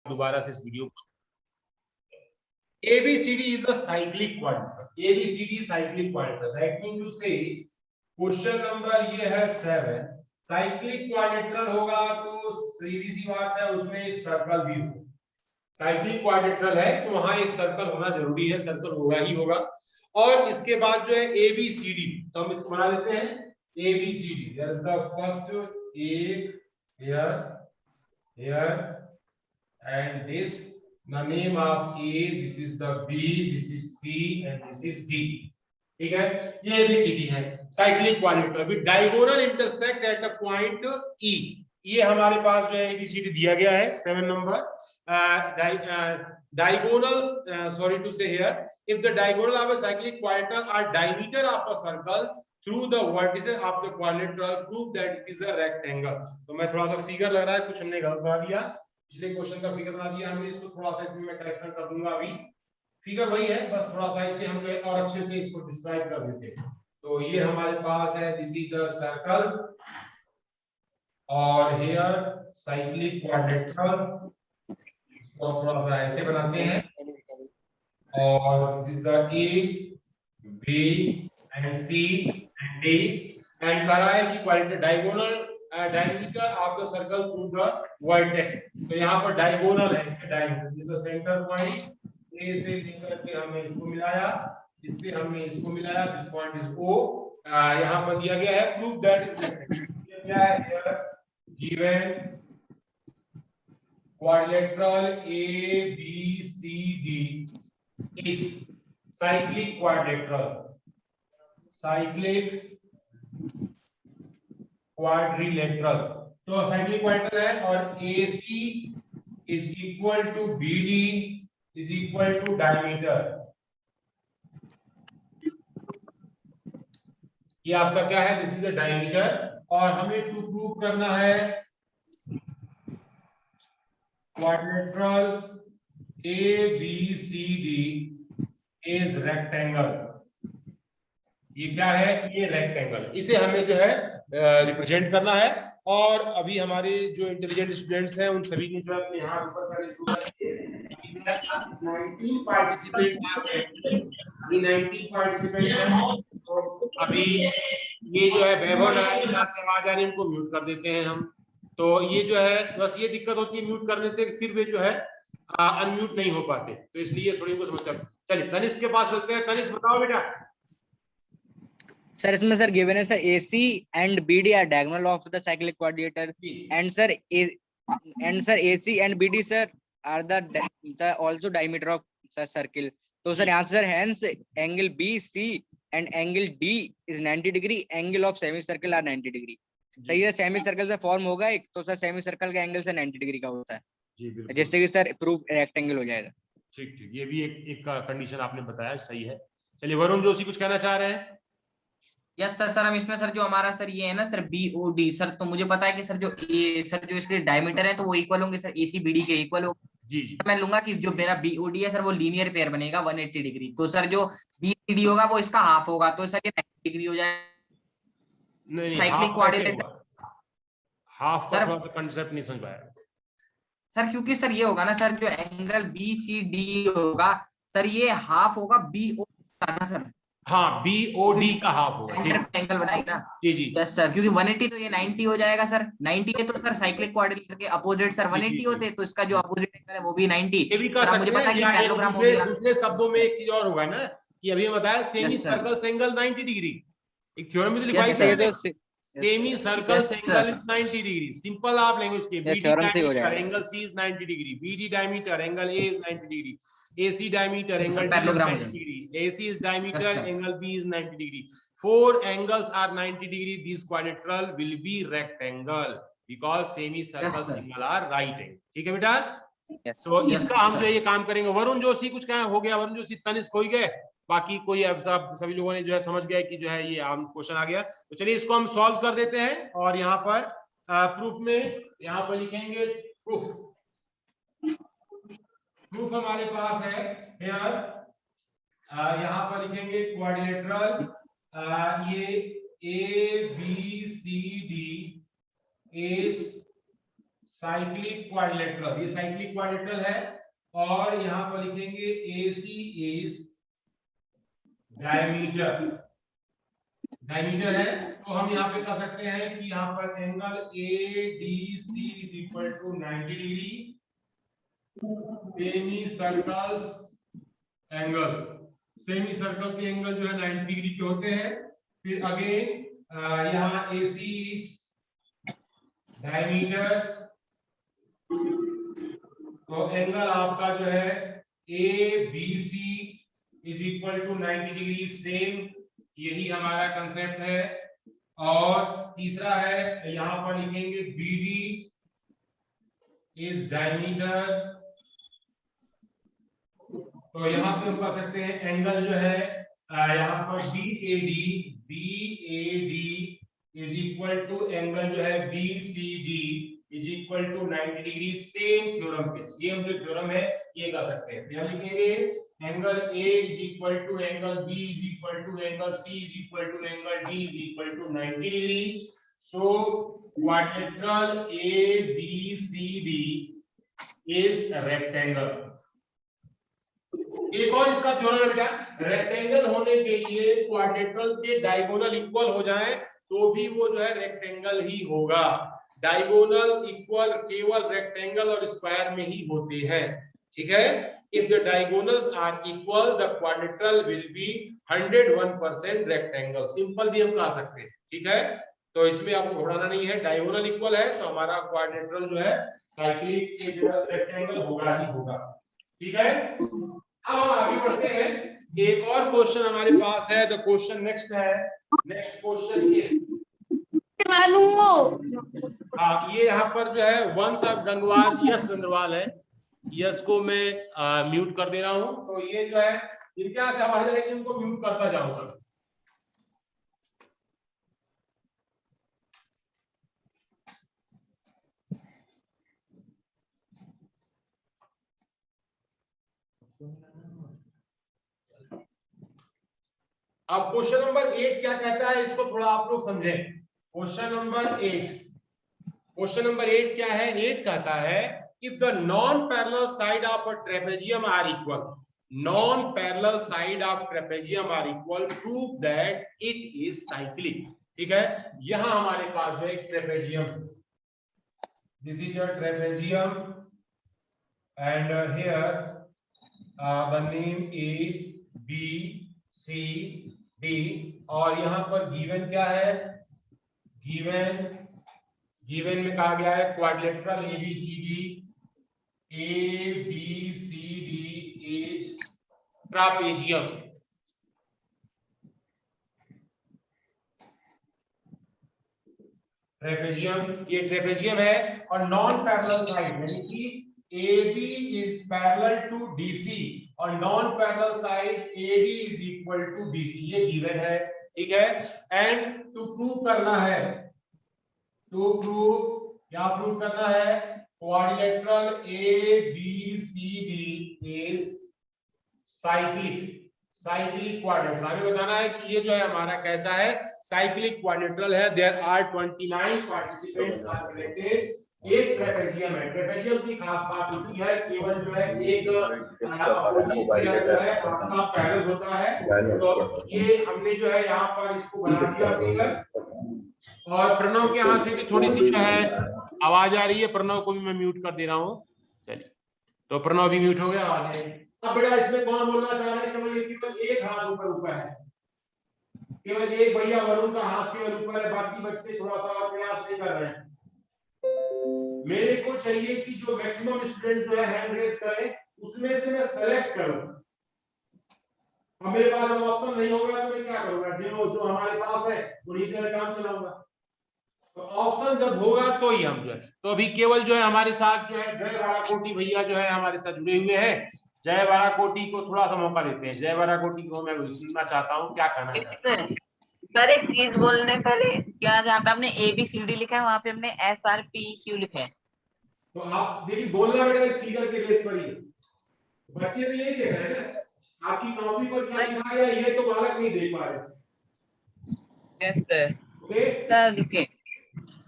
दोबारा से इस वीडियो को। ABCD is a cyclic quadrilateral. ABCD cyclic quadrilateral. That means to say question number ये है 7, साइक्लिक क्वाड्रिलेटरल होगा तो सीधी सी बात है उसमें एक सर्कल भी हो। साइक्लिक क्वाड्रिलेटरल है तो वहां एक सर्कल होना जरूरी है, सर्कल होगा ही होगा। और इसके बाद जो है ABCD, तो हम इसको बना देते हैं ABCD। There is the first A here and this the name of A, this is the B, this is C and this is D। ठीक है, ये ABCD है cyclic quadrilateral with diagonal intersect at a point E। ये हमारे पास जो है ABCD दिया गया है 7 number. diagonals sorry to say here, if the diagonal of a cyclic quadrilateral are diameter of a circle through the vertices of the quadrilateral, prove that it is a rectangle। तो मैं थोड़ा सा figure लग रहा है कुछ हमने गलत बना दिया, पिछले क्वेश्चन का फिगर बना दिया हमने, इसको थोड़ा सा इसमें मैं करेक्शन कर दूंगा। अभी फिगर वही है, बस थोड़ा सा इसे हम और अच्छे से इसको डिस्क्राइब कर देते हैं। तो ये हमारे पास है दिस इज अ सर्कल और हियर साइक्लिक क्वाड्रिलेटरल, इसको थोड़ा सा ऐसे बनाते हैं और this is the A, B and C and D and कह रहा है कि quadrilateral diagonal diameter of the circle through the vertex। तो यहाँ पर डायगोनल है, इसका diagonal this is the centre point, A से लेकर के हमने इसको मिलाया, इससे हमने इसको मिलाया, दिस पॉइंट इज O। यहाँ पर दिया गया है प्रूव दैट इज रेक्टेंगल। क्या है here given quadrilateral ABCD is cyclic quadrilateral, cyclic quadrilateral। तो साइक्लिक क्वाड्रिलेटरल है और AC is equal to BD is equal to diameter। ये आपका क्या है, दिस इज अ डायमीटर और हमें टू प्रूव करना है क्वाड्रिलेटरल ABCD is rectangle। ये क्या है, ये रेक्टेंगल, इसे हमें जो है रिप्रेजेंट करना है। और अभी हमारे जो इंटेलिजेंट स्टूडेंट्स हैं उन सभी ने जो है अपने हाथ ऊपर करने शुरू कर दिए। 19 पार्टिसिपेंट्स हैं, अभी 19 पार्टिसिपेंट्स हैं। तो अभी ये जो है वैभव नारायण यहाँ से आवाज आ रही है, इनको म्यूट कर देते हैं हम। तो ये जो है बस ये दिक्कत होती है म्यूट करने से, फिर वे जो है अनम्यूट नहीं हो पाते, तो इसलिए थोड़ी उनको समस्या। चलिए तनिष्क के पास चलते हैं। तनिष्क बताओ बेटा। सर इसमें सर गिवन है sir AC and BD are diagonal of the cyclic quadrilateral and sir AC and BD sir are the also diameter of circle। तो सर यहाँ से sir hence angle BC and angle D is 90 degree, angle of semi circle are 90 degree। सही है, semi circle से form होगा एक, तो sir semi circle का एंगल से 90 डिग्री का होता है जी, बिल्कुल। जैसे कि सर प्रूफ रेक्टेंगल हो जाएगा। ठीक ठीक, ये भी एक कंडीशन आपने बताया, सही है। चलिए वरुण जोशी कुछ कहना चाह रहे हैं। यस सर, सर हम इसमें सर जो हमारा सर ये है ना सर BOD सर, तो मुझे पता है कि सर जो इसके डायमीटर है तो वो इक्वल होंगे सर AC BD के इक्वल हो जी जी। मैं लूंगा कि जो मेरा BOD है सर वो लीनियर पेयर बनेगा 180 डिग्री। तो सर जो BCD होगा वो इसका हाफ होगा, तो सर ये 90 डिग्री हो जाएगा। नहीं साइक्लिक क्वाड्रिलेटरल हाफ का थोड़ा सा कांसेप्ट नहीं समझ पाया सर, क्योंकि सर ये होगा ना सर जो एंगल BCD होगा सर ये हाफ होगा BOD का ना सर। हाँ BOD का हाफ होगा, सेंटर एंगल बनाएगा जी जी। यस सर, क्योंकि 180 तो ये 90 हो जाएगा सर। 90 है तो सर साइक्लिक क्वाड्रिलेटरल के अपोजिट सर 180 होते, तो इसका जो अपोजिट एंगल है वो भी 90। ये भी कह सकते मुझे पता है कि पैरेललोग्राम हो गया। दूसरे शब्दों में एक चीज और होगा ना कि अभी बताया सेमी सर्कल से एंगल 90 डिग्री, एक थ्योरम में तो लिखवाई है सेमी सर्कल से एंगल इज 90 डिग्री। सिंपल आप लैंग्वेज के BD diameter angle C is 90 degree, BD diameter angle A is 90 degree, AC diameter angle D is 90 degree, AC is diameter angle B is 90 degree. 4 angles are 90 degree. This quadrilateral will be rectangle because semicircle angle are right angle। ठीक है बेटा, तो इसका हम जो ये काम करेंगे। वरुण जोशी कुछ क्या हो गया, वरुण जोशी तनिष्क हो गए, बाकी कोई अब सब सभी लोगों ने जो है समझ गया कि जो है ये आम क्वेश्चन आ गया। तो चलिए इसको हम सॉल्व कर देते हैं और यहाँ पर प्रूफ में यहाँ पर लिखेंगे प्रूफ हमारे पास है हियर, यहाँ पर लिखेंगे क्वाड्रिलेटरल ये ABCD is साइक्लिक क्वाड्रिलेटरल, ये साइक्लिक क्वाड्रिलेटरल है। और यहां पर लिखेंगे AC इज डायमीटर, डायमीटर है। तो हम यहाँ पे कह सकते हैं कि यहाँ पर angle ADC is equal to 90 degree, semi circles angle, semi circle के एंगल जो है 90 डिग्री के होते हैं। फिर अगेन यहाँ AC इज डायमीटर, तो एंगल आपका जो है ABC is equal to 90 degree, same यही हमारा कंसेप्ट है। और तीसरा है यहां पर लिखेंगे BD इज डायमीटर, तो यहां पे हम कह सकते हैं एंगल जो है यहां पर BAD is equal to angle जो है BCD is equal to 90 degree, same theorem पे, सेम जो थ्योरम है ये कह सकते हैं। यहां लिखेंगे angle A is equal to angle B is equal to angle C is equal to angle D is equal to 90 degree. So quadrilateral ABCD is rectangle. एक और इसका थ्योरम है बेटा, रेक्टेंगल होने के लिए क्वाड्रिलेटरल के डायगोनल इक्वल हो जाएं तो भी वो जो है रेक्टेंगल ही होगा। डायगोनल इक्वल केवल रेक्टेंगल और स्क्वायर में ही होते हैं, ठीक है। If the diagonals are equal, the quadrilateral will be 101% rectangle. Simple भी हम कह सकते हैं, ठीक है। तो इसमें आपको घबराना नहीं है, डायगोनल इक्वल है तो हमारा क्वाड्रिलेटरल जो है साइक्लिक रेक्टेंगल होगा ही होगा, ठीक है। अब हम आगे बढ़ते हैं, एक और क्वेश्चन हमारे पास है। द क्वेश्चन नेक्स्ट है, नेक्स्ट क्वेश्चन ये ये यहाँ पर जो है वंश ऑफ गंगवार, यस गंगवार है, यस को मैं म्यूट कर दे रहा हूं। तो ये जो है इनके यहाँ से आवाज है, इनको म्यूट करता जाऊंगा। अब क्वेश्चन नंबर 8 क्या कहता है, इसको थोड़ा आप लोग समझें। क्वेश्चन नंबर 8, क्वेश्चन नंबर 8 क्या है? 8 कहता है if the non-parallel side of a trapezium are equal, non-parallel side of trapezium are equal, prove that it is cyclic। ठीक है, यहां हमारे पास है trapezium, this is a trapezium and here the name A B C D और यहां पर given क्या है? गिवन में कहा गया है quadrilateral ABCD is trapezium. Trapezium, ये ट्रेपेजियम है और नॉन पैरेलल साइड यानी कि AB is parallel to DC और non parallel side AD is equal to BC, ये गिवन है, ठीक है। एंड टू प्रूव करना है, टू प्रूव क्या प्रूव करना है? Quadrilateral ABCD is cyclic quadrilateral. हमें बताना है कि ये जो है हमारा कैसा है? साइक्लिक क्वाड्रिलेटरल है। There are 29 participants are connected. एक ट्रेपेजियम है, ट्रेपेजियम की खास बात होती है केवल जो है एक जो है आपका पैरेलल होता है। तो ये हमने जो है यहाँ पर इसको बना दिया फिगर। और प्रणव के यहाँ से भी थोड़ी सी जो है आवाज आ रही है, प्रणव को भी मैं म्यूट कर दे रहा हूँ। चलिए, तो प्रणव भी म्यूट हो गया, आवाज आ रही है। अब बेटा इसमें कौन बोलना चाह रहे हैं? केवल एक हाथ ऊपर है, केवल एक भैया वरुण का हाथ केवल ऊपर है, बाकी बच्चे थोड़ा सा और प्रयास नहीं कर रहे हैं। मेरे को चाहिए कि जो मैक्सिमम स्टूडेंट जो है हैंड रेज करें, उसमें से मैं सेलेक्ट करूं। अब मेरे पास ऑप्शन नहीं होगा तो मैं क्या करूंगा? जो हमारे पास है उन्हीं से मैं काम चलाऊंगा। तो ऑप्शन जब होगा तो ही हम जो है, तो अभी केवल जो है हमारे साथ जो है जय वाराकोटी भैया जो है हमारे साथ जुड़े हुए हैं। जय वाराकोटी को थोड़ा सा मौका देते हैं। जय वाराकोटी को मैं सुनना चाहता हूँ, क्या कहना चाहते हैं? सर एक चीज बोलने पहले, क्या जहाँ पे हमने ABCD लिखा है वहां पे हमने SRPQ लिखा है। तो आप देखिए बोलना बेटा स्पीकर के बेस पर ही, बच्चे तो यही देख रहे हैं ना आपकी कॉपी पर क्या लिखा है, ये तो बालक नहीं देख पा रहे। Yes sir. सर रुकिए,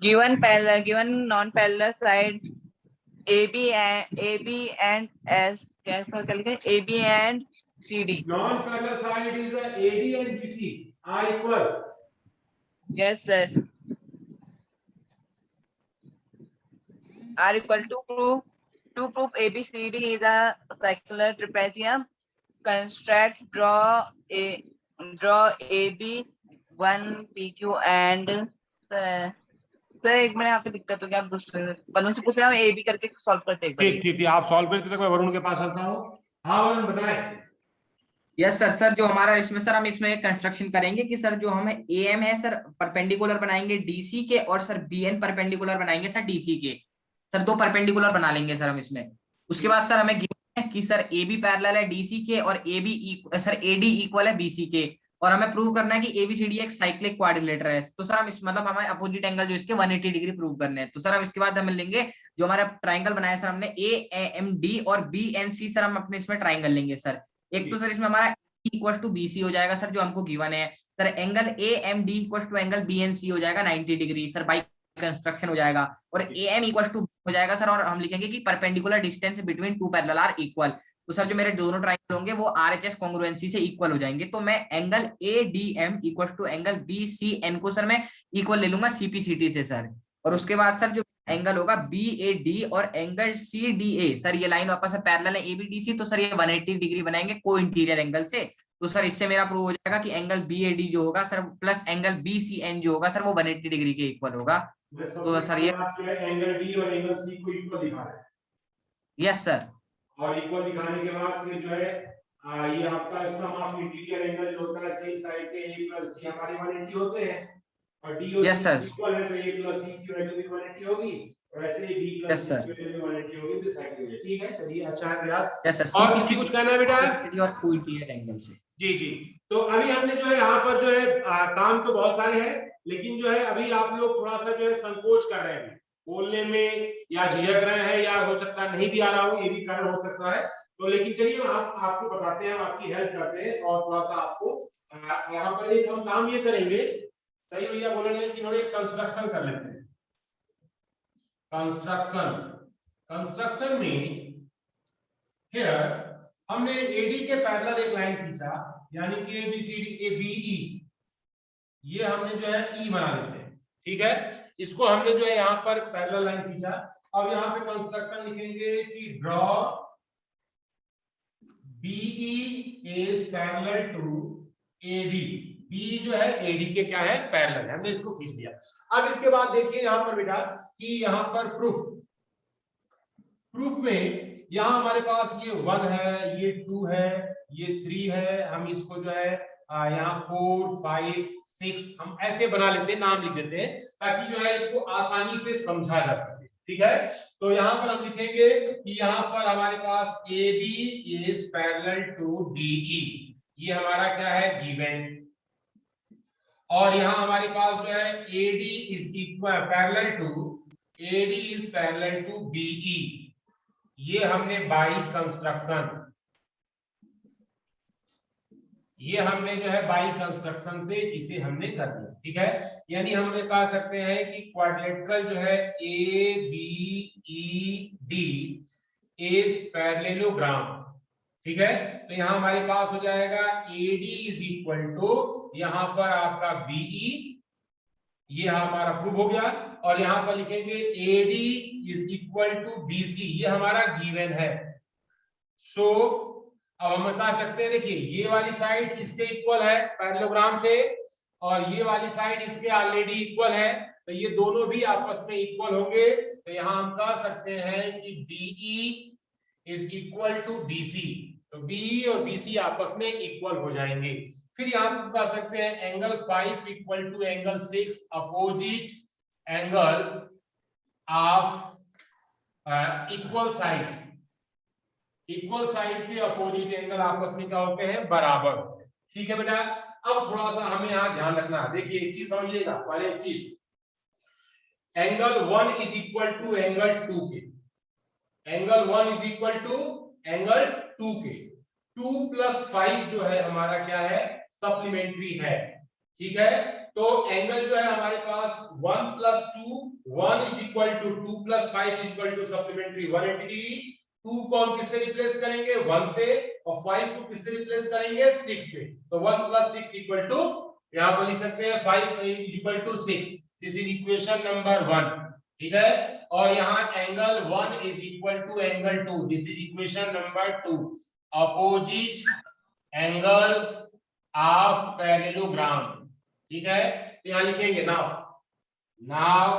given parallel, given non parallel side AB and S कैसा क्या लिखा है? AB and CD. Non-parallel side, it is a AD and BC are equal. Yes, sir. Are equal to prove ABCD is a circular trapezium. Construct draw AB 1 PQ and sir एक minute यहाँ पे दिक्कत हो गया, आप दूसरे वरुण से पूछ रहे हैं, AB करके सॉल्व करते हैं एक बार। ठीक ठीक ठीक, आप सॉल्व करते तक मैं वरुण के पास चलता हूँ। हाँ वरुण बताएं। Yes sir. सर जो हमारा इसमें सर हम इसमें कंस्ट्रक्शन करेंगे कि सर जो हमें AM है सर परपेंडिकुलर बनाएंगे DC के, और सर BN परपेंडिकुलर बनाएंगे सर DC के। सर दो परपेंडिकुलर बना लेंगे सर हम इसमें। उसके बाद सर हमें गिवन है कि सर AB पैरेलल है DC के और सर AD इक्वल है BC के, और हमें प्रूव करना है कि ABCD एक साइक्लिक क्वाड्रिलेटरल है। तो सर हम इस मतलब हमें अपोजिट एंगल जो इसके 180 डिग्री प्रूव करने हैं। तो सर हम इसके बाद हम लेंगे जो हमारा ट्राइंगल बनाया सर हमने AMD और BNC, सर हम अपने इसमें ट्राइंगल लेंगे सर। एक तो सर इसमें हमारा इक्वल टू BC हो जाएगा सर जो हमको गिवन है। Sir angle AMD equal to angle BNC हो जाएगा 90 डिग्री सर, बाई कंस्ट्रक्शन हो जाएगा। और AM इक्वल टू हो जाएगा सर, और हम लिखेंगे कि perpendicular distance between two parallel are equal. तो सर जो मेरे दोनों ट्राइंगल होंगे वो RHS कॉन्ग्रुएंसी से इक्वल हो जाएंगे। तो मैं angle ADM equal to angle BCN को सर मैं इक्वल ले लूंगा CPCT से सर। और उसके बाद सर जो एंगल होगा BAD और एंगल CDA, सर ये लाइन वापस पैरेलल है ABDC, तो सर ये 180 डिग्री बनाएंगे को इंटीरियर एंगल से। तो सर इससे मेरा प्रूव हो जाएगा कि एंगल BAD जो होगा सर प्लस एंगल BCN जो होगा सर वो 180 डिग्री के इक्वल होगा। तो सर ये एंगल D और एंगल C को इक्वल दिखा रहा है। Yes sir. और इक्वल दिखाने के बाद फिर जो है ये आपका सम ऑफ इंटीरियर एंगल जो होता है सेम साइड के A प्लस D हमारे 180 होते हैं, और D और यस सर। इक्वल है तो A प्लस C की वैल्यू भी 180 होगी, और ऐसे ही B प्लस C की वैल्यू 180 होगी। तो साइड में ठीक है, चलिए अच्छा है प्रयास। Yes sir. और किसी कुछ कहना है बेटा? और को इंटीरियर एंगल से। जी जी। तो अभी हमने जो है यहाँ पर जो है काम तो बहुत सारे हैं, लेकिन जो है अभी आप लोग थोड़ा सा जो है संकोच कर रहे हैं बोलने में, या झिझक रहे हैं, या हो सकता है नहीं भी आ रहा हो, ये भी कारण हो सकता है। तो लेकिन चलिए हम आपको बताते हैं, हम आपकी हेल्प करते हैं, और थोड़ा सा आपको यहाँ पर एक हम काम ये करेंगे। सही भैया बोल रहे हैं कि थोड़े कंस्ट्रक्शन कर लेते हैं। कंस्ट्रक्शन में फिर हमने AD के पैरेलल एक लाइन खींचा, यानी कि ABCD ABE, ये हमने जो है E बना लेते हैं। ठीक है, इसको हमने जो है यहाँ पर पैरेलल लाइन खींचा। अब यहाँ पे कंस्ट्रक्शन लिखेंगे कि draw BE is parallel to AD। BE जो है AD के क्या है, पैरेलल है, हमने इसको खींच लिया। अब इसके बाद देखिए यहाँ पर बेटा कि यहाँ पर प्रूफ में यहाँ हमारे पास ये 1 है, ये 2 है, ये 3 है। हम इसको जो है यहाँ 4 5 6 हम ऐसे बना लेते हैं, नाम लिख देते हैं, ताकि जो है इसको आसानी से समझा जा सके। ठीक है, तो यहाँ पर हम लिखेंगे कि यहाँ पर हमारे पास AB is parallel to DE, ये हमारा क्या है, गिवन। और यहाँ हमारे पास जो है AD is equal parallel to BE, ये हमने बाई कंस्ट्रक्शन से इसे हमने कर दिया। ठीक है, यानी हमने कह सकते हैं कि क्वाड्रिलेटरल जो है ABED इज पैरेललोग्राम। ठीक है, तो यहाँ हमारे पास हो जाएगा AD इज इक्वल टू यहाँ पर आपका BE, ये हमारा प्रूव हो गया। और यहाँ पर लिखेंगे AD is equal to BC, ये हमारा गिवन है। सो अब हम कह सकते हैं, देखिए ये वाली साइड इसके इक्वल है पैरेललोग्राम से, और ये वाली साइड इसके ऑलरेडी इक्वल है, तो ये दोनों भी आपस में इक्वल होंगे। तो यहाँ हम कह सकते हैं कि BE is equal to BC, तो BE और BC आपस में इक्वल हो जाएंगे। फिर यहाँ पर कह सकते हैं angle 5 equal to angle 6 opposite angle of equal side के अपोजिट एंगल आपस में क्या होते हैं, बराबर। ठीक है बेटा, अब थोड़ा सा हमें यहाँ ध्यान रखना है। देखिए एक चीज समझिएगा, पहले एक चीज, angle 1 is equal to angle 2 के, angle 1 is equal to angle 2 के, 2 + 5 जो है हमारा क्या है, सप्लीमेंट्री है। ठीक है, तो एंगल जो है हमारे पास 1 + 2 1 = 2 + 5 = सप्लीमेंट्री 180 डिग्री। 2 को हम किससे रिप्लेस करेंगे 1 से, और 5 को किससे रिप्लेस करेंगे 6 से। तो 1 + 6 = यहां पर लिख सकते हैं 5 = 6। दिस इज इक्वेशन नंबर 1, ठीक है। और यहाँ angle 1 = angle 2, this is equation number 2। Opposite angle of parallelogram, ठीक है। तो यहां लिखेंगे now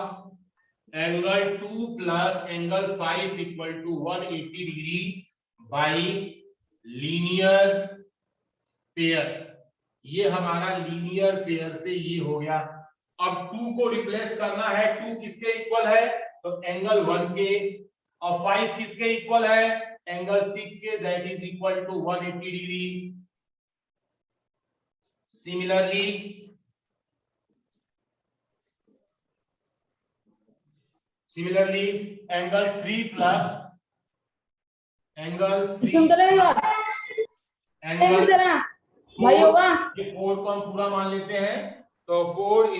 angle 2 + angle 5 = 180 degree by linear pair. ये हमारा लीनियर पेयर से ये हो गया। अब 2 को रिप्लेस करना है, 2 किसके इक्वल है तो एंगल 1 के, और 5 किसके इक्वल है एंगल 6 के, that is equal to 180 degree. Similarly, angle 3 plus angle 3 angle भाई होगा, ये 4 को हम पूरा मान लेते हैं, तो 4 =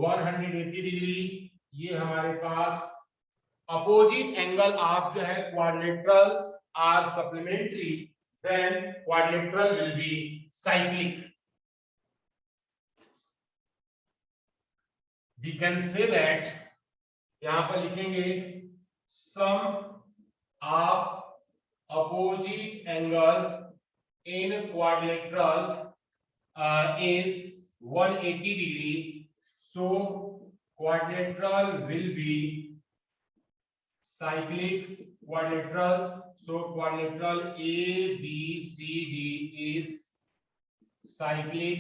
180 डिग्री। ये हमारे पास अपोजिट एंगल ऑफ जो है quadrilateral are supplementary, then quadrilateral will be cyclic. We can say that, यहां पर लिखेंगे sum of opposite angle in quadrilateral is 180 degree, so quadrilateral will be cyclic quadrilateral, so quadrilateral ABCD is cyclic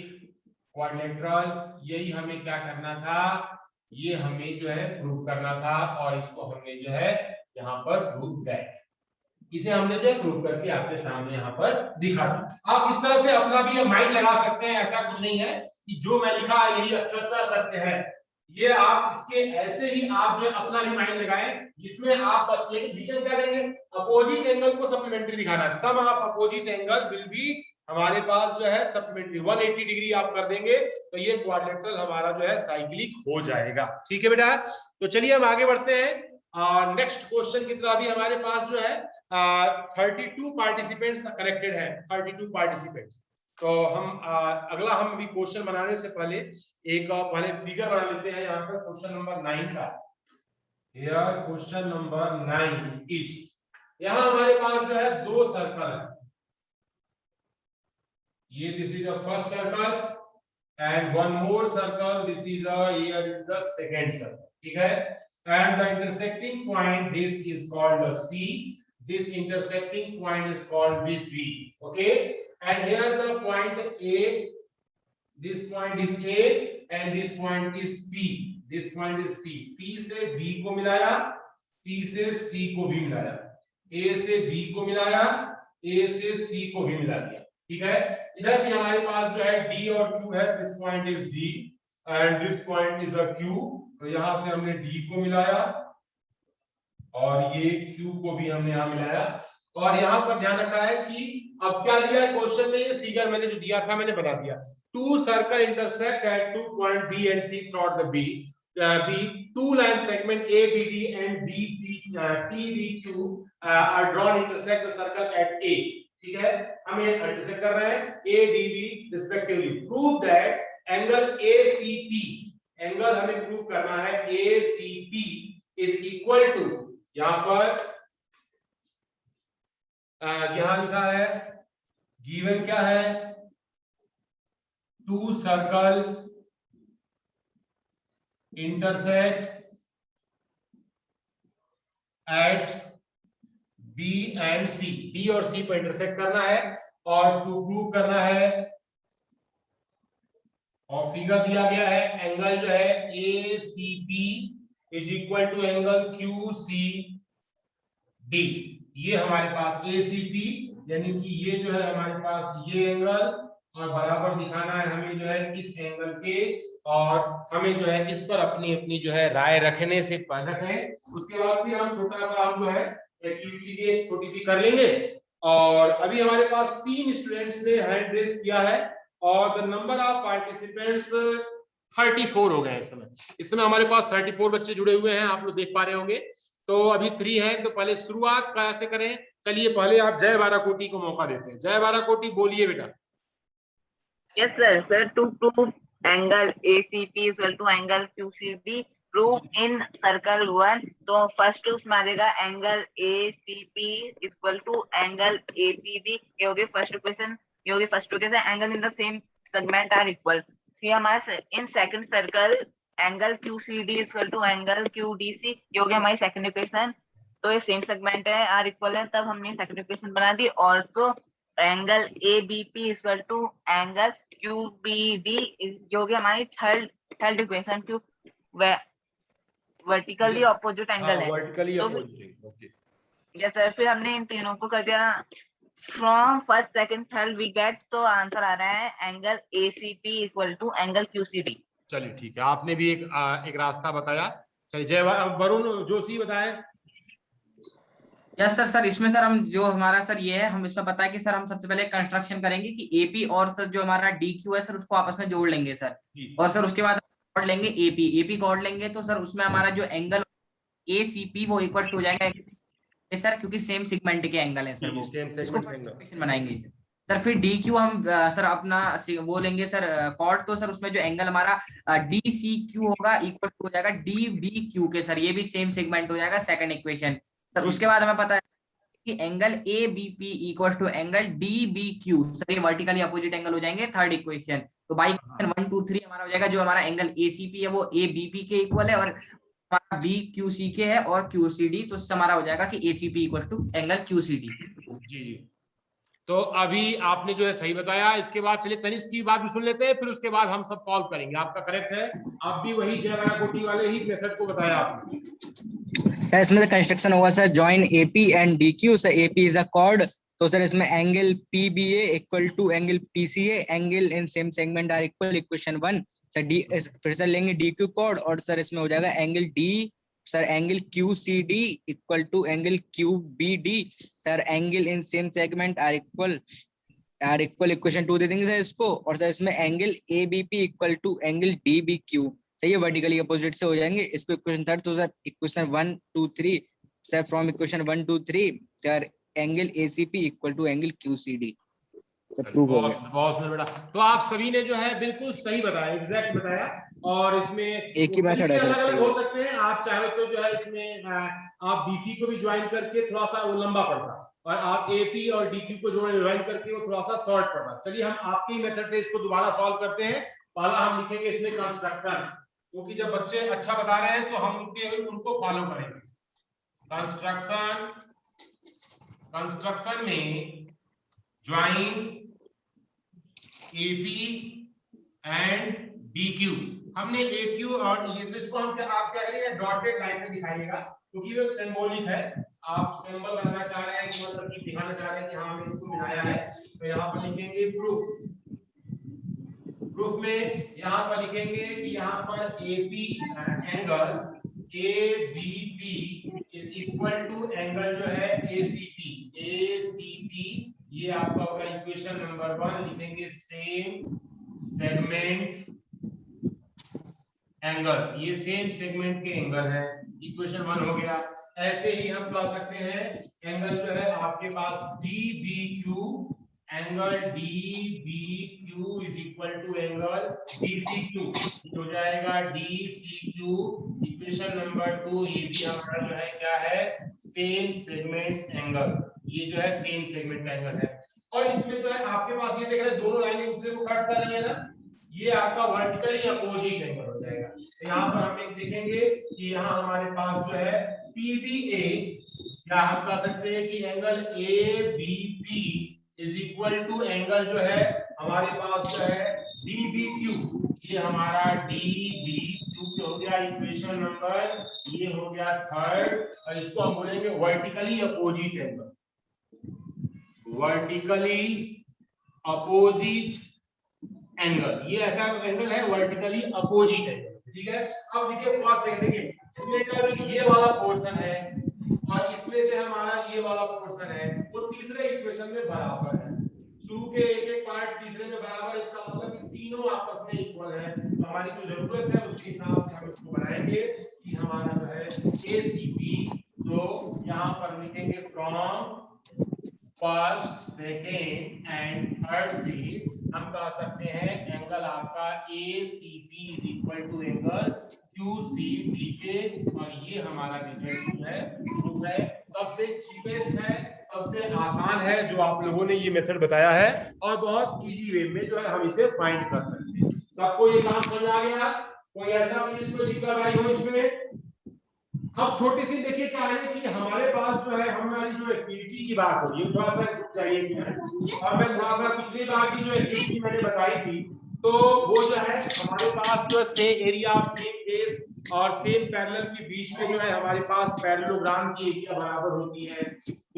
quadrilateral. यही हमें क्या करना था, ये हमें जो है प्रूव करना था, और इसको हमने जो है यहाँ पर प्रूव किया। इसे हमने जो प्रूव करके आपके सामने यहाँ पर दिखा दिया। आप इस तरह से अपना भी माइंड लगा सकते हैं, ऐसा कुछ नहीं है कि जो मैं लिखा यही अक्षरशः सत्य है। ये आप इसके ऐसे ही आप जो अपना भी माइंड लगाएं, जिसमें आप बस ये रीजन क्या देंगे, अपोजिट एंगल को सप्लीमेंट्री दिखाना है। Sum of opposite angle will be हमारे पास जो है सप्लीमेंट्री 180 डिग्री आप कर देंगे, तो ये क्वाड्रिलेटरल हमारा जो है साइक्लिक हो जाएगा। ठीक है बेटा, तो चलिए हम आगे बढ़ते हैं नेक्स्ट क्वेश्चन की तरफ। अभी हमारे पास जो है 32 पार्टिसिपेंट्स कनेक्टेड है, 32 पार्टिसिपेंट्स। तो हम अगला हम भी क्वेश्चन बनाने से पहले एक पहले फिगर बना लेते हैं। यहाँ पर क्वेश्चन नंबर 9 का, हियर क्वेश्चन नंबर 9 इज, यहाँ हमारे पास जो है 2 सर्कल है। ये this is a first circle and one more circle, this is a here is the second circle, ठीक है। And the intersecting point this is called the C, this intersecting point is called the B, okay. And here the point A, this point is A and this point is P, this point is P। P से B को मिलाया, P से C को भी मिलाया, A से B को मिलाया, A से C को भी मिला दिया, ठीक है। इधर भी हमारे पास जो है D और Q है, this point is D and this point is a Q। तो यहां से हमने D को मिलाया और ये Q को भी हमने यहां मिलाया। और यहां पर ध्यान रखा है कि अब क्या दिया है क्वेश्चन में, ये फिगर मैंने जो दिया था मैंने बता दिया। 2 circle intersect at 2 point B and C throughout the B. 2 line segment ABD and TBQ are drawn intersect the circle at A. ठीक है, हम ये इंटरसेक्ट कर रहे हैं ADB respectively. Prove that angle ACP, angle हमें प्रूव करना है ACP is equal to, यहाँ पर यहां लिखा है गिवन क्या है, 2 circle intersect at B and C, B और C पर इंटरसेक्ट करना है और टू प्रूव करना है। और फिगर दिया गया है एंगल जो है ACP is equal to angle QCD। ये हमारे पास ACP यानी कि ये जो है हमारे पास ये एंगल, और बराबर दिखाना है हमें जो है इस एंगल के, और हमें जो है इस पर अपनी अपनी जो है राय रखने से पहले उसके बाद फिर हम छोटा सा हम जो है एक्टिविटी ये छोटी सी कर लेंगे। और अभी हमारे पास 3 स्टूडेंट्स ने हैंड रेज किया है और द नंबर ऑफ पार्टिसिपेंट्स 34 हो गए इस समय हमारे पास 34 बच्चे जुड़े हुए हैं, आप लोग देख पा रहे होंगे। तो अभी 3 है, तो पहले शुरुआत कैसे करें? चलिए पहले आप जय बाराकोटी को मौका देते हैं। जय बाराकोटी बोलिए बेटा। Yes, sir. Sir, to prove angle ACP is equal to angle QCD, prove in circle 1. तो फर्स्ट उसमें आ जाएगा angle ACP equal to angle APB। ये होगी फर्स्ट इक्वेशन। ये होगी first equation. Angle in the same segment are equal. ये हमारा in second circle angle QCD equal to angle QDC। ये होगी हमारी सेकंड इक्वेशन। तो ये सेम सेगमेंट है, आर इक्वल है, तब हमने सेकंड इक्वेशन बना दी। और तो angle ABP equal to angle QBD जो कि हमारी थर्ड इक्वेशन, क्यों वर्टिकली ऑपोजिट एंगल है। वर्टिकली तो अपोजिट। ओके यस सर, फिर हमने इन तीनों को कर दिया from first second third we get, तो आंसर आ रहा है angle ACP equal to angle QCD। चलिए ठीक है, आपने भी एक रास्ता बताया। चलिए जय वरुण जोशी बताएं। Yes sir. सर इसमें सर हम जो हमारा सर ये है, हम इसमें पता है कि सर हम सबसे पहले कंस्ट्रक्शन करेंगे कि एपी और सर जो हमारा DQ है सर उसको आपस में जोड़ लेंगे सर। और सर उसके बाद कॉर्ड लेंगे एपी कॉर्ड लेंगे, तो सर उसमें हमारा जो एंगल ACP वो इक्वल हो जाएगा सर, क्योंकि सेम सेगमेंट के एंगल है सर वो। इसको इक्वेशन बनाएंगे सर। फिर DQ हम सर अपना वो लेंगे सर कॉर्ड, तो सर उसमें जो एंगल हमारा DCQ होगा इक्वल हो जाएगा DBQ के सर, ये भी सेम सेगमेंट हो जाएगा सेकंड इक्वेशन सर। उसके बाद हमें पता है कि angle ABP equal to angle DBQ sir, ये वर्टिकली अपोजिट एंगल हो जाएंगे थर्ड इक्वेशन। तो बाई इक्वेशन 1 2 3 हमारा हो जाएगा जो हमारा एंगल ACP है वो ABP के इक्वल है, और हमारा BQC के है और QCD, तो इससे हमारा हो जाएगा कि ACP equal to angle QCD। जी तो अभी आपने जो है सही बताया। इसके बाद चलिए तनिष्क की बात भी सुन लेते हैं, फिर उसके बाद हम सब सॉल्व करेंगे। आपका करेक्ट है, आप भी वही जय बाराकोटी वाले ही मेथड को बताया आपने। सर इसमें कंस्ट्रक्शन होगा sir join AP and DQ। Sir AP is a chord, तो सर इसमें angle PBA equal to angle PCA, angle in same segment are equal, equation 1 sir. फिर सर लेंगे DQ कॉर्ड, और सर इसमें हो जाएगा angle D sir angle QCD equal to angle QBD sir, angle in same segment are equal equation 2 दे देंगे sir इसको। और सर इसमें angle ABP equal to angle DBQ सही है, वर्टिकली अपोजिट से हो जाएंगे। इसको इक्वेशन थर्ड, तो sir equation 1 2 3 sir, from equation 1 2 3 sir angle ACP equal to angle QCD sir, prove हो गया। बॉस में बेटा, तो आप सभी ने जो है बिल्कुल सही बताया, एग्जैक्ट बताया। और इसमें एक ही मेथड है, अलग अलग हो सकते हैं। आप चाहे तो जो है इसमें आप BC को भी ज्वाइन करके थोड़ा सा वो लंबा पड़ता, और आप AP और DQ को ज्वाइन करके वो थोड़ा सा शॉर्ट पड़ता। चलिए हम आपकी मेथड से इसको दोबारा सॉल्व करते हैं। पहला हम लिखेंगे इसमें कंस्ट्रक्शन, क्योंकि जब बच्चे अच्छा बता रहे हैं तो हम उनको फॉलो करेंगे। कंस्ट्रक्शन में ज्वाइन AP एंड DQ, हमने AQ और इसको हम आप क्या करेंगे डॉटेड लाइन से दिखाइएगा, क्योंकि वो सिंबॉलिक है। आप सिंबल बनाना चाह रहे हैं कि मतलब कि दिखाना चाह रहे हैं कि हाँ हमने इसको मिलाया है, तो यहाँ पर लिखेंगे प्रूफ में यहाँ पर लिखेंगे कि यहाँ पर AP angle ABP is equal to angle जो है ACP। ये आपका होगा इक्वेशन नंबर 1। लिखेंगे सेम सेगमेंट एंगल, ये सेम सेगमेंट के एंगल है, इक्वेशन 1 हो गया। ऐसे ही हम ला सकते हैं एंगल जो है आपके पास DBQ, angle DBQ is equal to angle DCQ, हो जाएगा DCQ इक्वेशन नंबर 2। ये भी हमारा जो है क्या है सेम सेगमेंट एंगल, ये जो है सेम सेगमेंट एंगल है। और इसमें जो है आपके पास ये देख रहे हैं दोनों लाइनें एक दूसरे को कट कर रही है ना, ये आपका वर्टिकली अपोजिट एंगल हो जाएगा। तो यहाँ पर हम एक देखेंगे कि यहाँ हमारे पास जो है PBA, या हम कह सकते हैं कि angle ABP is equal to angle जो है हमारे पास जो है DBQ, ये हमारा DBQ हो गया इक्वेशन नंबर, ये हो गया थर्ड। और इसको हम बोलेंगे vertically opposite angle, vertically opposite angle, ये ऐसा एंगल है वर्टिकली अपोजिट एंगल, ठीक है। अब देखिए फर्स्ट सेकंड, देखिए इसमें क्या है, ये वाला पोर्शन है और इसमें से हमारा ये वाला पोर्शन है, वो तीसरे इक्वेशन में बराबर है। टू के एक एक पार्ट तीसरे में बराबर, इसका मतलब कि तीनों आपस में इक्वल है। तो हमारी जो जरूरत है उसके हिसाब से हम इसको बनाएंगे कि हमारा जो है ACP, जो यहाँ पर लिखेंगे from first second and third से हम कह सकते हैं एंगल आपका ACP is equal to angle QCPK, और ये हमारा रिजल्ट जो है वो है सबसे चीपेस्ट है, सबसे आसान है जो आप लोगों ने ये मेथड बताया है, और बहुत इजी वे में जो है हम इसे फाइंड कर सकते हैं। सबको ये काम समझ आ गया? कोई ऐसा प्लीज कोई दिक्कत आई हो इसमें? अब छोटी सी देखिए क्या है कि हमारे पास जो है हमारी जो एक्टिविटी की बात हो रही है, थोड़ा सा रुक जाइए और मैं थोड़ा सा पिछली बार की जो एक्टिविटी मैंने बताई थी, तो वो जो है हमारे पास जो है एरिया ऑफ सेम बेस और सेम पैरेलल के बीच में जो है हमारे पास पैरेललोग्राम की एरिया बराबर होती है।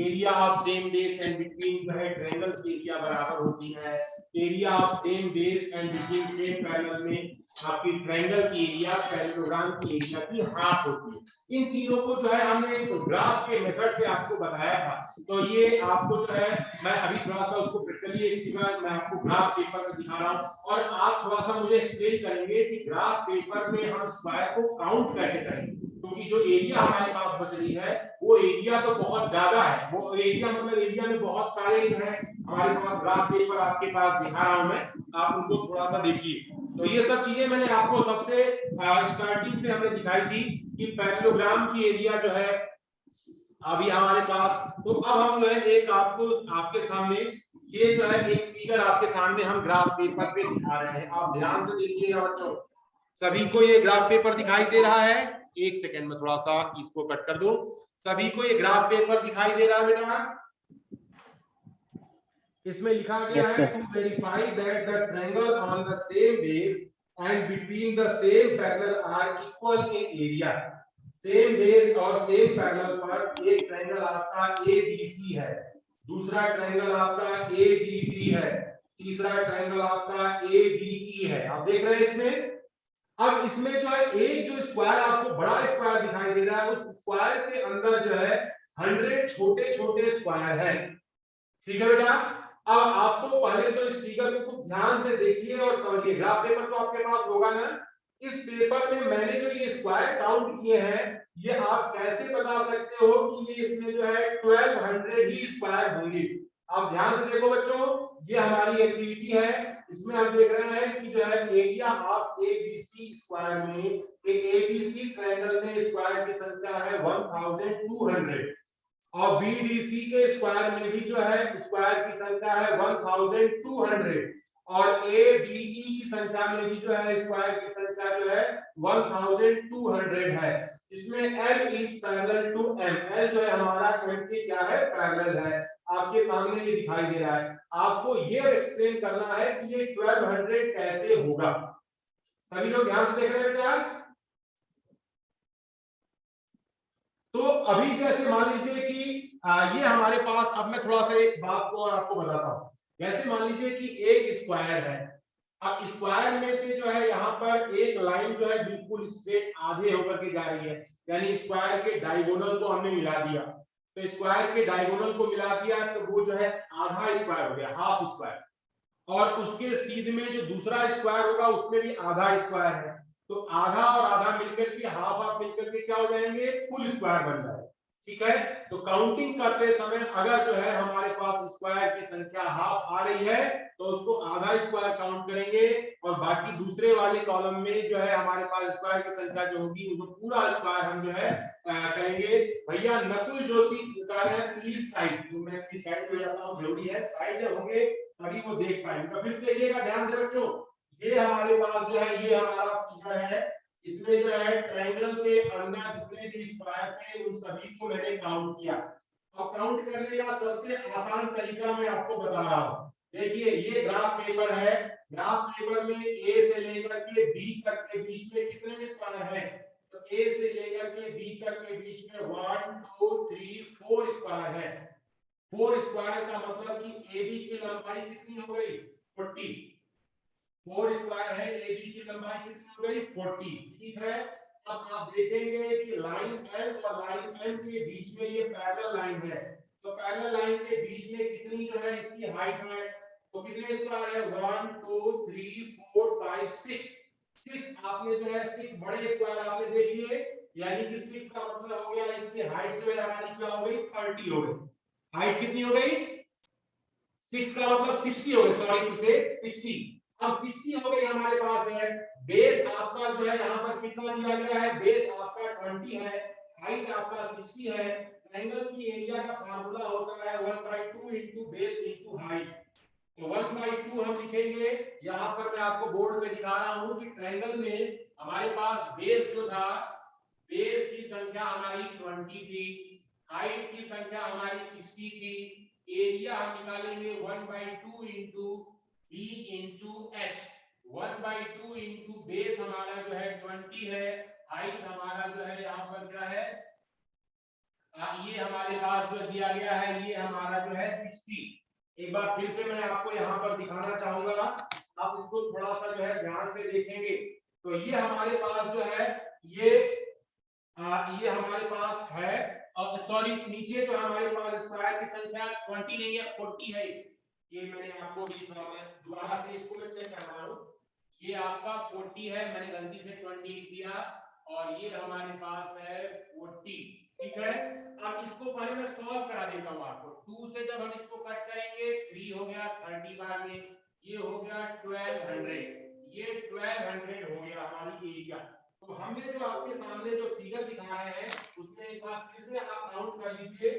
Area of same base and between जो है ट्रायंगल की एरिया बराबर होती है। Area of same base and between same parallel में आपकी ट्रायंगल की एरिया पैरेललोग्राम की एरिया की हाफ होती है। इन तीनों को जो है हमने एक ग्राफ के मेथड से आपको बताया था। तो ये आपको जो है मैं अभी थोड़ा सा उसको प्रैक्टिकली एक चीज मैं आपको ग्राफ पेपर में दिखा रहा हूं, और आप थोड़ा सा मुझे एक्सप्लेन करेंगे कि ग्राफ पेपर में हम स्क्वायर को काउंट कैसे करेंगे, क्योंकि जो एरिया हमारे पास बच रही है वो एरिया तो बहुत ज्यादा है। वो एरिया मतलब एरिया में बहुत सारे जो है हमारे पास ग्राफ पेपर आपके पास दिखा रहा हूं मैं, आप उनको थोड़ा सा देखिए। तो ये सब चीजें मैंने आपको सबसे स्टार्टिंग से हमने दिखाई थी कि पैरेललोग्राम की एरिया जो है अभी हमारे पास। तो अब हम जो है एक आपको आपके सामने ये जो है एक फिगर आपके सामने हम ग्राफ पेपर पे दिखा रहे हैं, आप ध्यान से देखिएगा बच्चों। सभी को ये ग्राफ पेपर दिखाई दे रहा है? एक सेकेंड में थोड़ा सा इसको कट कर दो। सभी को ये ग्राफ पेपर दिखाई दे रहा है बेटा? इसमें लिखा गया है to verify that the triangle on the same base and between the same parallel are equal in area. Same base और सेम पैरेलल पर एक ट्रायंगल आपका ABC है, दूसरा ट्रायंगल आपका ABD है, तीसरा ट्रायंगल आपका ABE है। आप देख रहे हैं इसमें? अब इसमें जो है एक जो स्क्वायर आपको बड़ा स्क्वायर दिखाई दे रहा है, उस स्क्वायर के अंदर जो है 100 छोटे छोटे स्क्वायर है। ठीक है बेटा? अब आपको पहले तो इस फिगर को खूब ध्यान से देखिए और समझिए। ग्राफ पेपर तो आपके पास होगा ना? इस पेपर में मैंने जो ये स्क्वायर काउंट किए हैं, ये आप कैसे बता सकते हो कि ये इसमें जो है 1200 ही स्क्वायर होंगे? आप ध्यान से देखो बच्चों, ये हमारी एक्टिविटी है, इसमें हम देख रहे हैं कि जो है एरिया ऑफ ABC स्क्वायर में एक ABC ट्रायंगल में स्क्वायर की संख्या है 1200 और BDC के स्क्वायर में भी जो है स्क्वायर की संख्या है 1200 और ABE की संख्या में भी जो है स्क्वायर की संख्या जो है 1200 है। इसमें L is parallel to M। L जो है हमारा M के क्या है? पैरेलल है। आपके सामने ये दिखाई दे रहा है। आपको ये एक्सप्लेन करना है कि ये 1200 कैसे होगा। सभी लोग ध्यान से देख रहे हैं बेटा? तो अभी जैसे मान लीजिए कि ये हमारे पास, अब मैं थोड़ा सा एक बात को और आपको बताता हूं। जैसे मान लीजिए कि एक स्क्वायर है, अब स्क्वायर में से जो है यहाँ पर एक लाइन जो है बिल्कुल स्ट्रेट आधे होकर के जा रही है, यानी स्क्वायर के डायगोनल को हमने मिला दिया। तो स्क्वायर के डायगोनल को मिला दिया तो वो जो है आधा स्क्वायर हो गया, हाफ स्क्वायर। और उसके सीध में जो दूसरा स्क्वायर होगा उसमें भी आधा स्क्वायर है। तो आधा और आधा मिलकर के हाफ हाफ मिलकर के क्या हो जाएंगे? फुल स्क्वायर बन जाएगा। ठीक है? तो काउंटिंग करते समय अगर जो है हमारे पास स्क्वायर की संख्या हाफ आ रही है तो उसको आधा स्क्वायर काउंट करेंगे, और बाकी दूसरे वाले कॉलम में जो है हमारे पास स्क्वायर की संख्या जो होगी उसको पूरा स्क्वायर हम जो है करेंगे। भैया नकुल जोशी कह रहे हैं प्लीज साइड, तो मैं प्लीज साइड हो जाता हूँ, जरूरी है। साइड जब होंगे तभी वो देख पाएंगे। तो फिर देखिएगा ध्यान से बच्चों, ये हमारे पास जो है ये हमारा फिगर है, इसमें जो है ट्रायंगल के अंदर जितने भी स्क्वायर थे उन सभी को मैंने काउंट किया। अब काउंट करने का सबसे आसान तरीका मैं आपको बता रहा हूं। देखिए ये ग्राफ पेपर है, ग्राफ पेपर में A से लेकर के B तक के बीच में कितने स्क्वायर हैं? तो A से लेकर के B तक के बीच में 1 2 3 4 स्क्वायर है। 4 स्क्वायर का मतलब कि AB की लंबाई कितनी हो गई? 40। 4 स्क्वायर है, AB की लंबाई कितनी हो गई? 40। ठीक है? अब आप देखेंगे कि लाइन L और लाइन M के बीच में ये पैरेलल लाइन है, तो पैरेलल लाइन के बीच में कितनी जो है इसकी हाइट है? तो कितने स्क्वायर है 1 2 3 4 5 6 6 आपने जो है 6 बड़े स्क्वायर आपने देख लिए, यानी कि 6 का मतलब हो गया इसकी हाइट जो है हमारी क्या हो गई 30 हो गई। हाइट कितनी हो गई 6 का मतलब 60 हो गई, सॉरी टू से 60। अब 60 हो गई हमारे पास है, बेस आपका जो है यहाँ पर कितना दिया गया है, बेस आपका 20 है, हाइट आपका 60 है। ट्रायंगल की एरिया का फार्मूला होता है 1/2 इनटू बेस इनटू हाइट। तो 1/2 हम लिखेंगे, यहाँ पर मैं आपको बोर्ड पे दिखा रहा हूं कि ट्रायंगल में हमारे पास बेस जो था, बेस की संख्या हमारी 20 थी, हाइट की संख्या हमारी 60 थी, एरिया हम निकालेंगे 1/2 into B into H. 1/2 into base हमारा जो है 20 है, हाइट हमारा जो है यहाँ पर क्या है, ये हमारे पास जो दिया गया है ये हमारा जो है 60। एक बार फिर से मैं आपको यहाँ पर दिखाना चाहूंगा, आप इसको थोड़ा सा जो है ध्यान से देखेंगे। तो ये हमारे पास जो है ये हमारे पास है, और सॉरी नीचे जो हमारे पास स्क्वायर की संख्या 20 नहीं है 40 है, ये मैंने आपको भी थोड़ा मैं दोबारा से इसको मैं चेक कर रहा हूँ, ये आपका 40 है, मैंने गलती से 20 लिख दिया, और ये हमारे पास है 40। ठीक है, अब इसको पहले मैं सॉल्व करा देता हूँ आपको। 2 से जब हम इसको कट करेंगे 3 हो गया 30 बार में, ये हो गया 1200, ये 1200 हो गया हमारी एरिया। तो हमने जो आपके सामने जो फिगर दिखा रहे हैं उसमें एक बार फिर से आप काउंट कर लीजिए,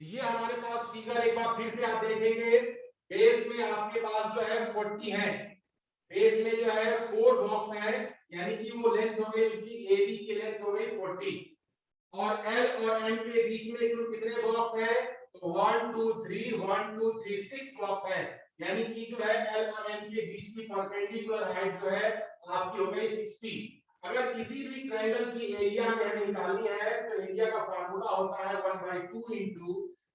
ये हमारे पास फिगर एक बार फिर से आप देखेंगे, बेस में आपके पास जो है 40 है, बेस में जो है 4 बॉक्स है, यानी कि वो लेंथ हो गई उसकी AB की लेंथ हो गई 40, और L और M के बीच में कुल कितने बॉक्स है, तो 1 2 3 1 2 3 6 बॉक्स है, यानी कि जो है L और M के बीच की परपेंडिकुलर हाइट जो है आपकी हो गई 60। अगर किसी भी ट्रायंगल की एरिया में हमें निकालनी है तो एरिया का फार्मूला होता है 1/2 into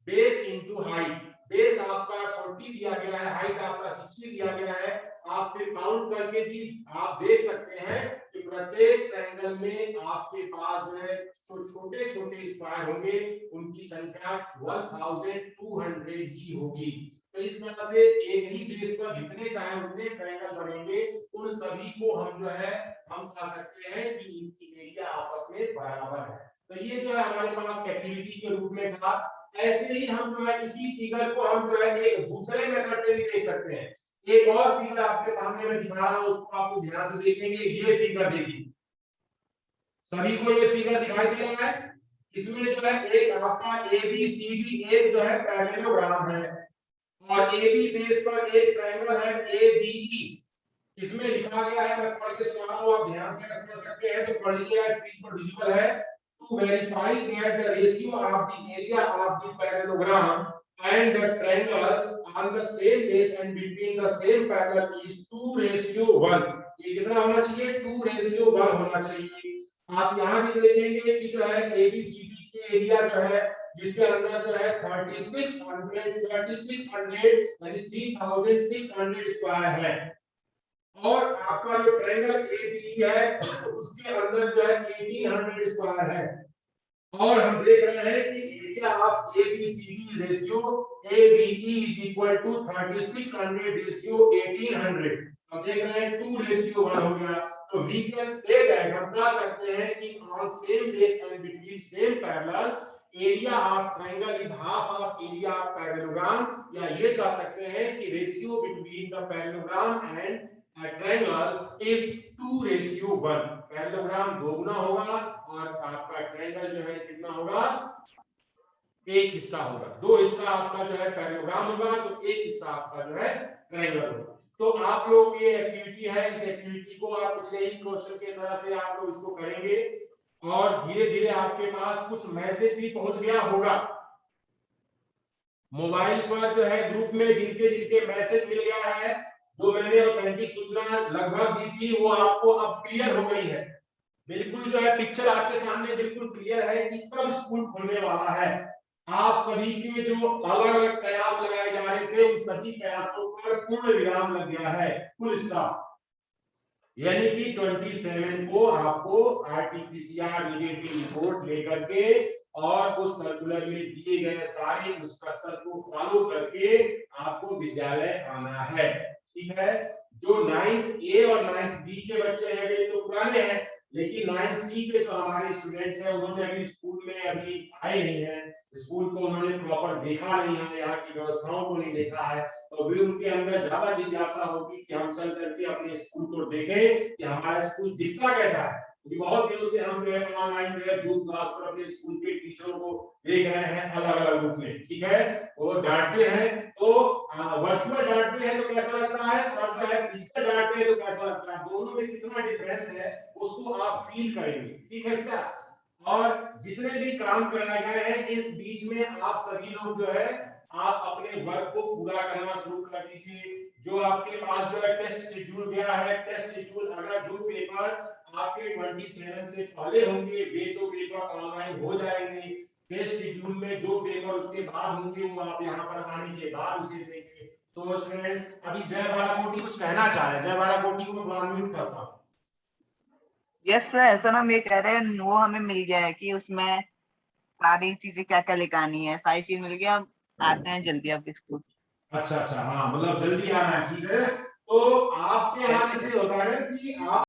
base into height. Base आपका 40 दिया गया है, हाइट आपका 60 दिया गया है, आप फिर काउंट करके भी आप देख सकते हैं कि प्रत्येक ट्रायंगल में आपके पास जो है छोटे छोटे स्क्वायर होंगे, उनकी संख्या 1200 ही होगी। तो इस तरह से एक ही बेस पर जितने चाहे उतने ट्रायंगल बनेंगे, उन सभी को हम जो है हम कह सकते हैं कि इनकी एरिया आपस में बराबर है। तो ये जो है हमारे पास एक्टिविटी के रूप में था। ऐसे ही हम जो है इसी फिगर को हम जो है एक दूसरे मेथड से भी देख सकते हैं। एक और फिगर आपके सामने मैं दिखा रहा हूं, उसको आपको ध्यान से देखेंगे। ये फिगर देखिए, सभी को ये फिगर दिखाई दे रहा है, इसमें जो है एक आपका ABCD एक जो है पैरेललोग्राम है, और AB बेस पर एक ट्रायंगल है ABE। इसमें लिखा गया है, मैं पढ़ के सुना रहा हूं, आप ध्यान से पढ़ सकते हैं तो पढ़ लीजिएगा, स्क्रीन पर विजिबल है। To verify that the ratio of the area of the parallelogram and the triangle on the same base and between the same parallel is 2:1। ये कितना होना चाहिए, 2:1 होना चाहिए। आप यहाँ भी देखेंगे कि जो है ABCD की एरिया जो है जिसके अंदर जो है 3600 यानी 3600 स्क्वायर है, और आपका जो ट्रायंगल ABE है उसके अंदर जो है 1800 स्क्वायर है, और हम देख रहे हैं कि area of ABCD ratio ABE is equal to 3600 ratio 1800। हम देख रहे हैं 2:1 हो गया। तो वी कैन से दैट, हम कह सकते हैं कि on same base and between same parallel area of triangle is half of area of parallelogram, या ये कह सकते हैं कि ratio between the parallelogram and triangle is 2:1। Parallelogram दोगुना होगा और आपका ट्रायंगल जो है कितना होगा, एक हिस्सा होगा। दो हिस्सा आपका जो है पैरेललोग्राम होगा, तो एक हिस्सा आपका जो है ट्रायंगल होगा। तो आप लोग ये एक्टिविटी है, इस एक्टिविटी को आप पिछले ही क्वेश्चन के तरह से आप लोग इसको करेंगे, और धीरे धीरे आपके पास कुछ मैसेज भी पहुंच गया होगा मोबाइल पर जो है ग्रुप में, जिनके जिनके मैसेज मिल गया है, जो मैंने ऑथेंटिक सूचना लगभग दी थी वो आपको अब क्लियर हो गई है। बिल्कुल जो है पिक्चर आपके सामने बिल्कुल क्लियर है कि कब स्कूल खुलने वाला है। आप सभी के जो अलग अलग प्रयास लगाए जा रहे थे, उन सभी प्रयासों पर पूर्ण विराम लग गया है, फुल स्टॉप। यानी कि 27 को आपको RT-PCR नेगेटिव रिपोर्ट लेकर के और उस सर्कुलर में दिए गए सारे इंस्ट्रक्शन को फॉलो करके आपको विद्यालय आना है। ठीक है, जो 9th ए और 9th बी के बच्चे हैं वे तो पुराने हैं, लेकिन 9th सी के जो हमारे स्टूडेंट हैं उन्होंने अभी स्कूल में अभी आए नहीं है, स्कूल को उन्होंने प्रॉपर देखा नहीं है, यहाँ की व्यवस्थाओं को नहीं देखा है, तो भी उनके अंदर ज्यादा जिज्ञासा होगी कि हम चल करके अपने स्कूल को देखें कि हमारा स्कूल दिखता कैसा है। क्योंकि बहुत दिनों से हम जो है ऑनलाइन जो है जूम क्लास पर अपने स्कूल के टीचरों को देख रहे हैं अलग अलग रूप में। ठीक है, वो डांटते हैं तो वर्चुअल डांटते हैं तो कैसा लगता है, और जो है फिजिकल डांटते हैं तो कैसा लगता है, दोनों में कितना डिफरेंस है उसको आप फील करेंगे। ठीक है क्या, और जितने भी काम कराए गए हैं इस बीच में आप सभी लोग जो है आप अपने वर्क को पूरा करना शुरू कर दीजिए। जो आपके पास जो है टेस्ट शेड्यूल गया है, टेस्ट शेड्यूल अगर जो पेपर आपके 27 से पहले होंगे वे तो पेपर ऑनलाइन हो जाएंगे, टेस्ट शेड्यूल में जो पेपर उसके बाद होंगे वो आप यहाँ पर आने के बाद उसे देंगे। तो स्टूडेंट्स अभी जय बालाकोटी कुछ कहना चाह रहे हैं, जय बालाकोटी को मैं अनम्यूट करता हूँ। यस सर, सर हम ये कह रहे हैं वो हमें मिल गया है कि उसमें सारी चीजें क्या क्या लिखानी है, सारी चीज मिल गया, अब आते हैं जल्दी अब स्कूल। अच्छा, हाँ मतलब जल्दी आना है। ठीक है, तो आपके यहाँ से होता है कि आप